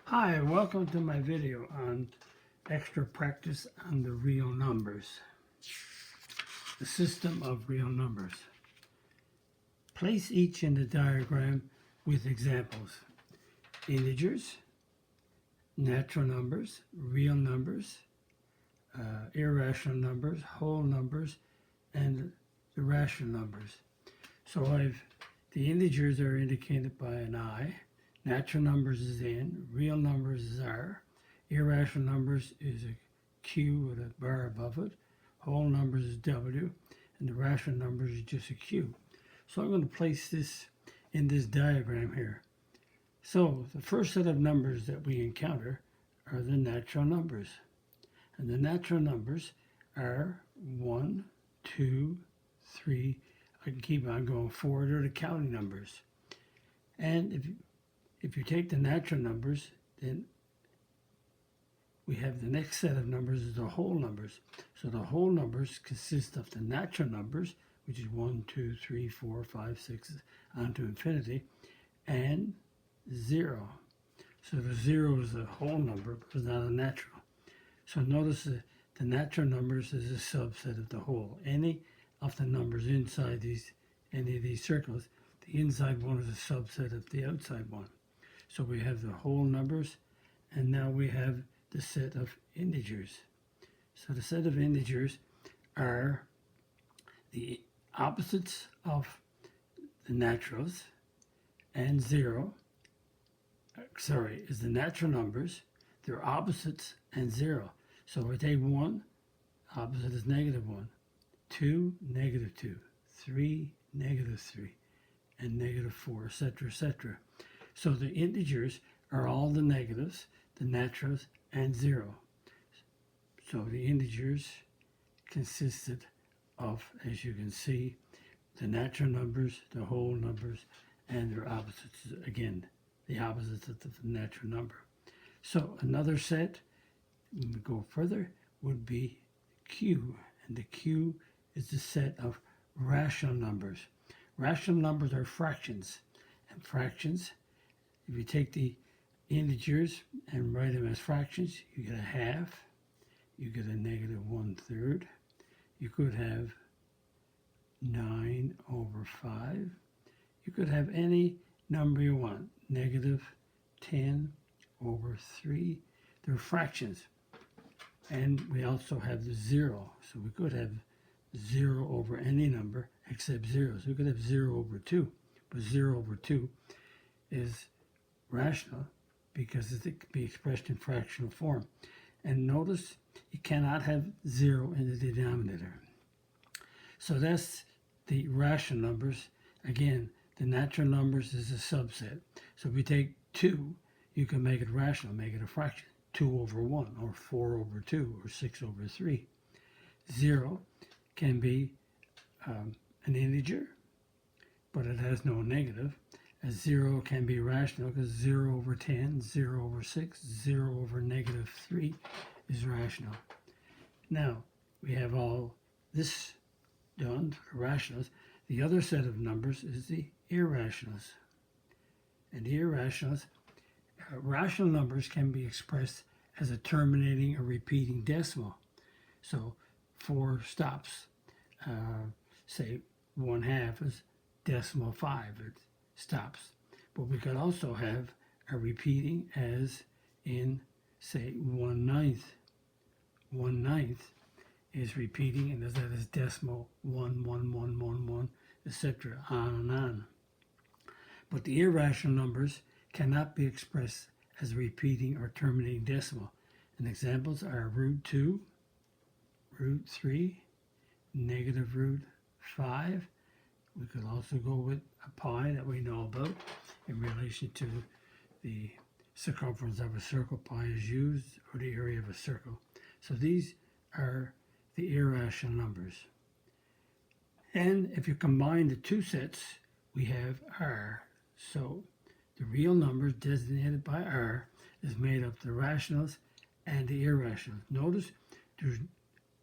Hi, welcome to my video on extra practice on the real numbers. The system of real numbers. Place each in the diagram with examples. Integers, natural numbers, real numbers, irrational numbers, whole numbers, and the rational numbers. So the integers are indicated by an I, natural numbers is N, real numbers is R, irrational numbers is a Q with a bar above it, whole numbers is W, and the rational numbers is just a Q. So I'm going to place this in this diagram here. So the first set of numbers that we encounter are the natural numbers. And the natural numbers are 1, 2, 3, I can keep on going forward, are the counting numbers. And if you take the natural numbers, then we have the next set of numbers is the whole numbers. So the whole numbers consist of the natural numbers, which is 1, 2, 3, 4, 5, 6, on to infinity, and 0. So the 0 is a whole number, but it's not a natural. So notice that the natural numbers is a subset of the whole. Any of the numbers inside any of these circles, the inside one is a subset of the outside one. So we have the whole numbers, and now we have the set of integers. So the set of integers are the opposites of the naturals, and 0, is the natural numbers, their opposites, and 0. So if we take 1, opposite is -1, 2, -2, 3, -3, and -4, etc., etc. So the integers are all the negatives, the naturals, and 0. So the integers consisted of, as you can see, the natural numbers, the whole numbers, and their opposites. Again, the opposites of the natural number. So another set, when we go further, would be Q. And the Q is the set of rational numbers. Rational numbers are fractions. And fractions, if you take the integers and write them as fractions, you get a half, you get a -1/3, you could have 9/5, you could have any number you want, -10/3, they're fractions. And we also have the 0, so we could have 0 over any number except 0. So we could have 0/2, but 0/2 is rational because it can be expressed in fractional form. And notice you cannot have 0 in the denominator. So that's the rational numbers. Again, the natural numbers is a subset. So if we take 2, you can make it rational, make it a fraction. 2/1, or 4/2, or 6/3. 0 can be an integer, but it has no negative. As 0 can be rational because 0/10, 0/6, 0/-3 is rational. Now, we have all this done for the rationals. The other set of numbers is the irrationals. And the irrationals, rational numbers can be expressed as a terminating or repeating decimal. So 4 stops. Say 1/2 is 0.5. It stops. But we could also have a repeating as in, say, 1/9. 1/9 is repeating, and that is decimal 1, 1, 1, 1, 1, etc., on and on. But the irrational numbers cannot be expressed as a repeating or terminating decimal. And examples are √2, √3, -√5. We could also go with a pi that we know about in relation to the circumference of a circle. Pi is used, or the area of a circle. So these are the irrational numbers. And if you combine the two sets, we have R. So the real numbers designated by R is made of the rationals and the irrationals. Notice there's,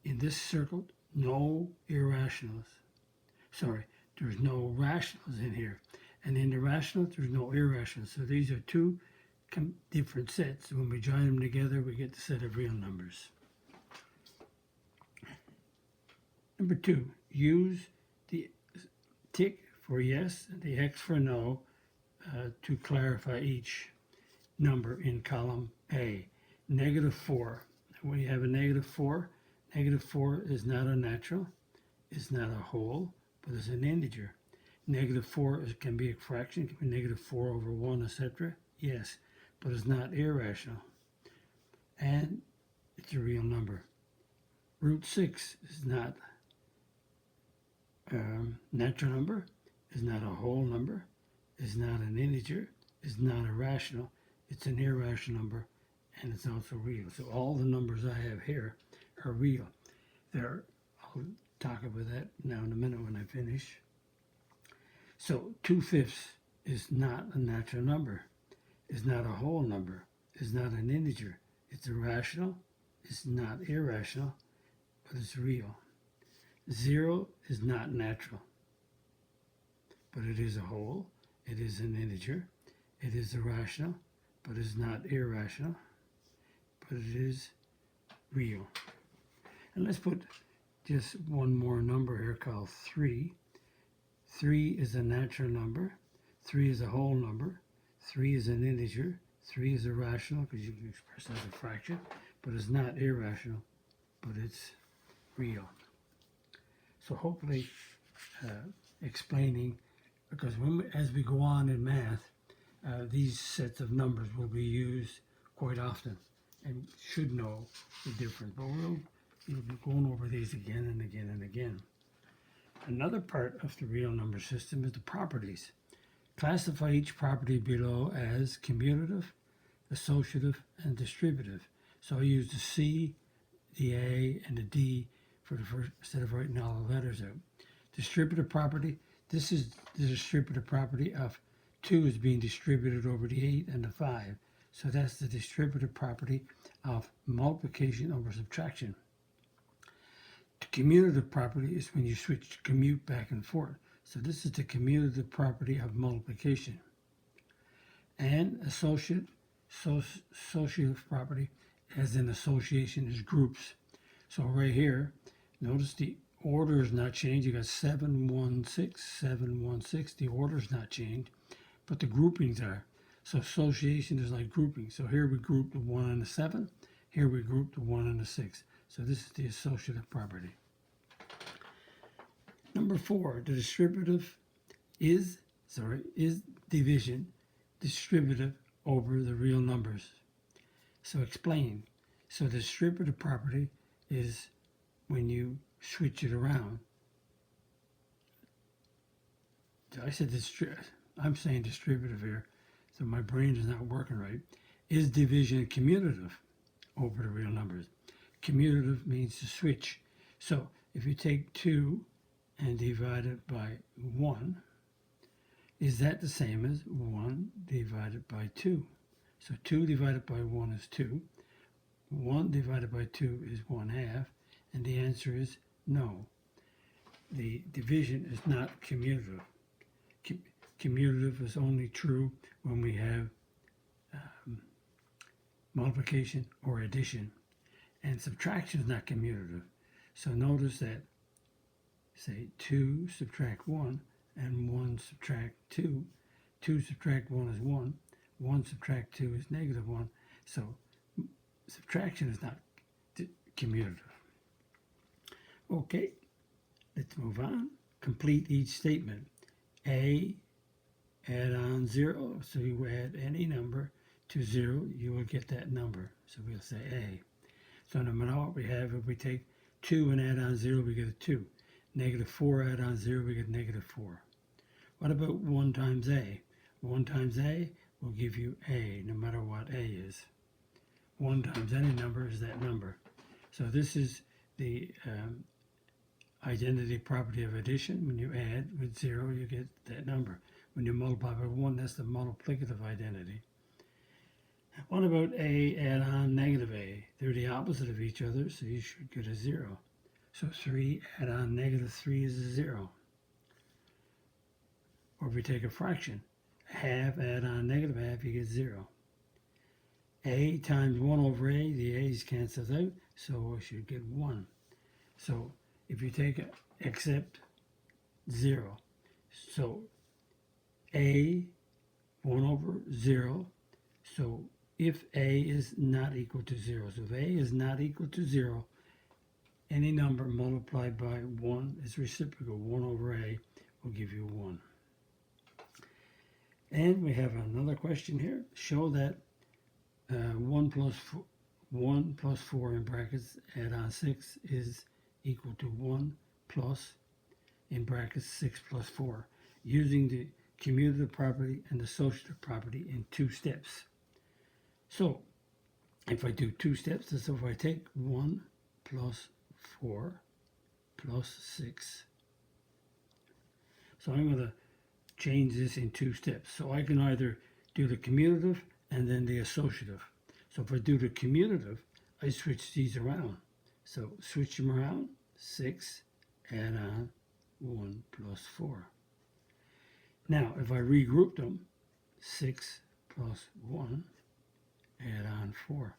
in this circle, no irrationals. There's no rationals in here. And in the rationals, there's no irrationals. So these are two different sets. When we join them together, we get the set of real numbers. Number 2, use the tick for yes and the X for no to clarify each number in column A. -4. When you have a -4, -4 is not a natural, it's not a whole, but it's an integer. -4 can be a fraction, it can be -4/1, etc. Yes, but it's not irrational. And it's a real number. √6 is not natural number, is not a whole number, is not an integer, is not irrational, it's an irrational number, and it's also real. So all the numbers I have here are real. I'll talk about that now in a minute when I finish. So 2/5 is not a natural number, is not a whole number, is not an integer, it's irrational, it's not irrational, but it's real. 0 is not natural, but it is a whole, it is an integer, it is irrational, but it's not irrational, but it is real. And let's put just one more number here called 3. 3 is a natural number, 3 is a whole number, 3 is an integer, 3 is irrational because you can express it as a fraction, but it's not irrational, but it's real. So hopefully explaining, because as we go on in math, these sets of numbers will be used quite often and should know the difference. But we'll be going over these again and again and again. Another part of the real number system is the properties. Classify each property below as commutative, associative, and distributive. So I use the C, the A, and the D for the first, instead of writing all the letters out. Distributive property, this is the distributive property of 2 is being distributed over the 8 and the 5. So that's the distributive property of multiplication over subtraction. The commutative property is when you switch commute back and forth. So this is the commutative property of multiplication. And associative property, as in association, is groups. So right here, notice the order is not changed. You got 7, 1, 6, 7, 1, 6. The order is not changed, but the groupings are. So association is like grouping. So here we group the 1 and the 7. Here we group the 1 and the 6. So this is the associative property. Number 4, the distributive is division distributive over the real numbers. So explain. So the distributive property is when you switch it around. I said I'm saying distributive here, so my brain is not working right. Is division commutative over the real numbers? Commutative means to switch. So if you take 2 and divide it by 1, is that the same as 1 divided by 2? So 2 divided by 1 is 2. 1 divided by 2 is 1/2, and the answer is no. The division is not commutative. Commutative is only true when we have multiplication or addition, and subtraction is not commutative. So notice that, say 2 subtract 1 and 1 subtract 2. 2 subtract 1 is 1. 1 subtract 2 is -1. So subtraction is not commutative. Okay, let's move on. Complete each statement. A, add on 0. So you add any number to 0, you will get that number. So we'll say A. So no matter what we have, if we take 2 and add on 0, we get a 2. -4 add on 0, we get -4. What about 1 times A? 1 times A will give you A, no matter what A is. 1 times any number is that number. So this is the identity property of addition. When you add with 0, you get that number. When you multiply by 1, that's the multiplicative identity. What about A add on -A? They're the opposite of each other, so you should get a 0. So 3 add on -3 is a 0. Or if we take a fraction, half add on -half, you get 0. A times 1 over A, the A's cancels out, so I should get 1. So if you take except 0, so A 1 over 0, so if A is not equal to 0, so if A is not equal to 0, any number multiplied by 1 is reciprocal. 1 over A will give you 1. And we have another question here. Show that 1 plus 4 in brackets add on 6 is equal to 1 plus in brackets 6 plus 4 using the commutative property and the associative property in 2 steps. So if I do 2 steps, so if I take 1 plus 4 plus 6, so I'm going to change this in 2 steps. So I can either do the commutative and then the associative. So if I do the commutative, I switch these around. So switch them around, 6, add on 1 plus 4. Now if I regroup them, 6 plus 1, add on 4.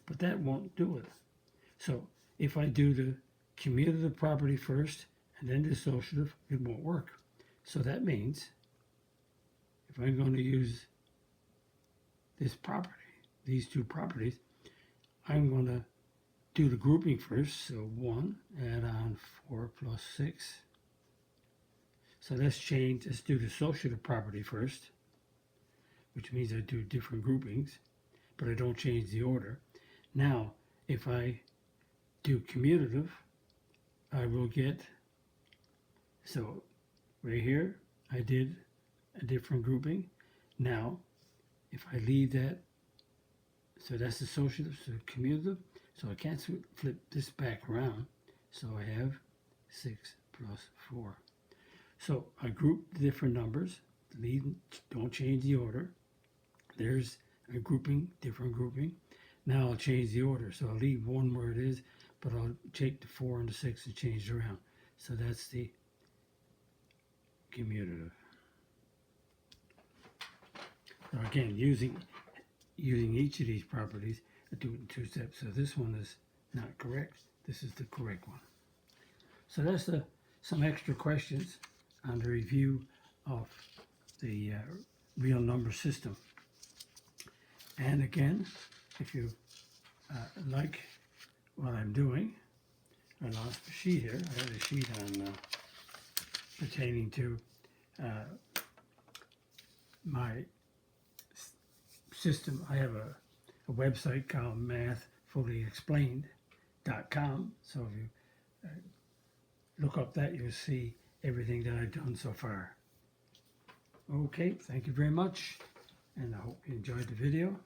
But that won't do it. So if I do the commutative property first and then the associative, it won't work. So that means if I'm going to use this property, these 2 properties, I'm going to do the grouping first. So 1, add on 4 plus 6. So let's do the associative property first, which means I do different groupings, but I don't change the order. Now, if I do commutative, I will get, so right here, I did a different grouping. Now, if I leave that, so that's associative, so commutative, so I can't flip this back around, so I have 6 plus 4. So I group the different numbers, don't change the order. There's a grouping, different grouping. Now I'll change the order, so I'll leave 1 where it is, but I'll take the 4 and the 6 and change it around. So that's the commutative. So again, using each of these properties, I do it in 2 steps. So this one is not correct. This is the correct one. So that's some extra questions on the review of the real number system. And again, if you like what I'm doing, I lost a sheet here. I had a sheet on pertaining to my system. I have a website called mathfullyexplained.com. So if you look up that, you'll see everything that I've done so far. Okay, thank you very much, and I hope you enjoyed the video.